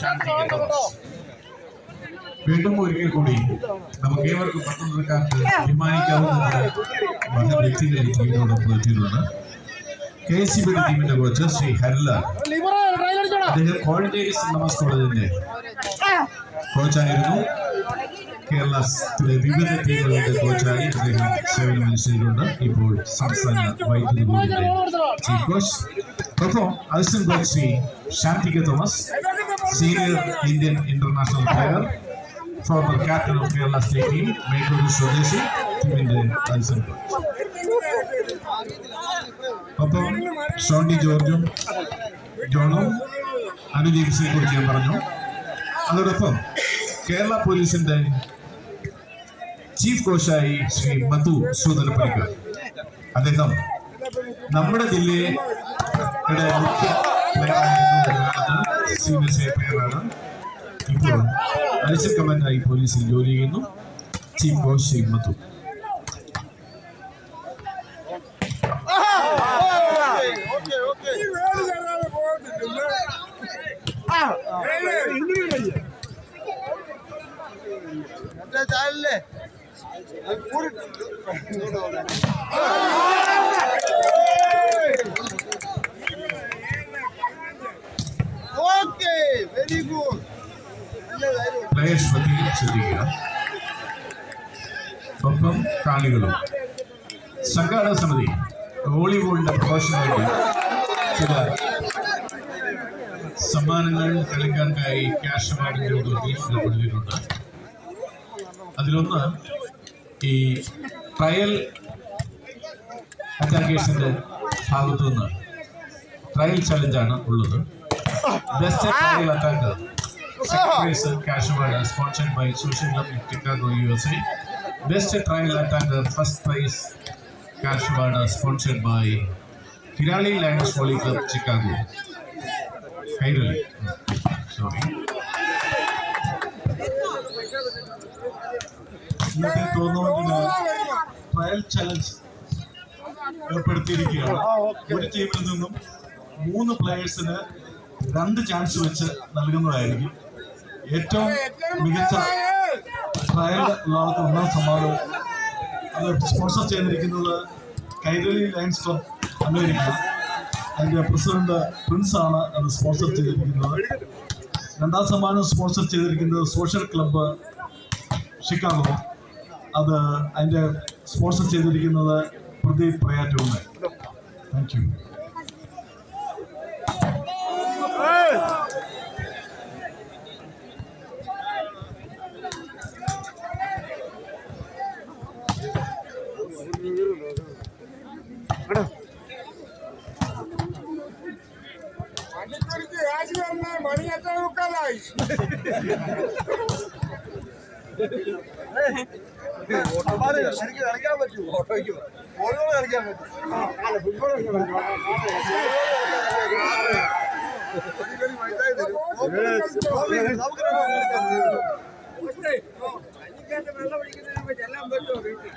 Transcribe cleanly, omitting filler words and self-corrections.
ശാന്തിക്ക് Thomas. വീണ്ടും ഒരിക്കൽ കൂടി നമുക്ക് ഏവർക്കും പത്തനംതിട്ടക്കാർക്ക് അഭിമാനിക്കാവുന്ന വ്യക്തികളെ ടീമിനോടൊപ്പം എത്തിയിട്ടുണ്ട്. KCB ടീമിന്റെ കോച്ച് ശ്രീ ഹരിലാൽ. അദ്ദേഹം കോഴഞ്ചേരി സെന്റ് തോമസ് കോളേജിന്റെ കോച്ചായിരുന്നു. കേരളത്തിലെ വിവിധ ടീമുകളുടെ കോച്ചായി അദ്ദേഹം സേവനമനുഷ്ഠിച്ചിട്ടുണ്ട്. ഇപ്പോൾ സംസ്ഥാന വൈദ്യുതി ബോർഡിന്റെ ചീഫ് കോച്ച്. ഒപ്പം അസിസ്റ്റന്റ് കോച്ച് ശ്രീ ശാന്തിക്ക് Thomas, senior Indian international player, former captain of Kerala state team, Mettur സ്വദേശി ടീമിന്റെ അസിസ്റ്റന്റ് കോച്ച്. ഒപ്പം ഷോണ്ടി ജോണും അനുദീപ്സിനെ കുറിച്ച് ഞാൻ പറഞ്ഞു. അതോടൊപ്പം കേരള പോലീസിന്റെ ചീഫ് കോച്ചായി ശ്രീ മധു സൂതലപ്പള്ളിക്കർ. അദ്ദേഹം നമ്മുടെ ജില്ലയുടെ മുഖ്യ സീനിയർ പ്ലെയറാണ്. ഇപ്പോൾ അഡിഷണൽ കമാൻഡറായി പോലീസിൽ ജോലി ചെയ്യുന്നു. ചീഫ് കോച്ച് ശ്രീ മധു. പ്ലേയേഴ്സ് പറ്റി ശ്രദ്ധിക്കുക. ഒപ്പം കാണികളും. സംഘാടക സമിതി വോളിബോളിന്റെ പ്രൊഫഷണൽ ചില സമ്മാനങ്ങൾ കളിക്കാർക്കായി ക്യാഷ് അവാർഡിന്റെ നേതൃത്വത്തിൽ ഏർപ്പെടുത്തിയിട്ടുണ്ട്. അതിലൊന്ന് ഈ ട്രയൽ അറ്റാക്കേഴ്സിന്റെ ഭാഗത്തു നിന്ന് ട്രയൽ ചലഞ്ചാണ് ഉള്ളത്. Best trial attacker cash award sponsored by social club Chicago USA. Best trial attacker first prize cash award sponsored by ഹിരാളി lions volley club Chicago. Kairali ടൂർണമെന്റിന് ട്രയൽ ചലഞ്ച് ഏർപ്പെടുത്തിയിരിക്കുകയാണ്. ഒരു ടീമിൽ നിന്നും 3 പ്ലെയേഴ്സിന് 2 ചാൻസ് വെച്ച് നൽകുന്നതായിരിക്കും. ഏറ്റവും മികച്ച ട്രയൽ ഉള്ളവർക്ക് 1ാം സമ്മാനവും. അത് സ്പോൺസർ ചെയ്തിരിക്കുന്നത് കൈരളി ലയൺസ് ക്ലബ് അമേരിക്ക. അതിൻ്റെ പ്രസിഡന്റ് പ്രിൻസ് ആണ് അത് സ്പോൺസർ ചെയ്തിരിക്കുന്നത്. 2ാം സമ്മാനം സ്പോൺസർ ചെയ്തിരിക്കുന്നത് സോഷ്യൽ ക്ലബ്ബ് ഷിക്കാഗോ. അത് അതിൻ്റെ സ്പോൺസർ ചെയ്തിരിക്കുന്നത് പ്രദീപ് പ്രയാറ്റൂന്ന്. Thank you. മണി എത്ര മുക്കാലായി? കളിക്കാൻ പറ്റൂ? ഓട്ടോയ്ക്ക് കളിക്കാൻ പറ്റും. ഫുട്ബോൾ വെള്ളം പിടിക്കുന്നതിന് ചെല്ലാൻ പറ്റുമോ?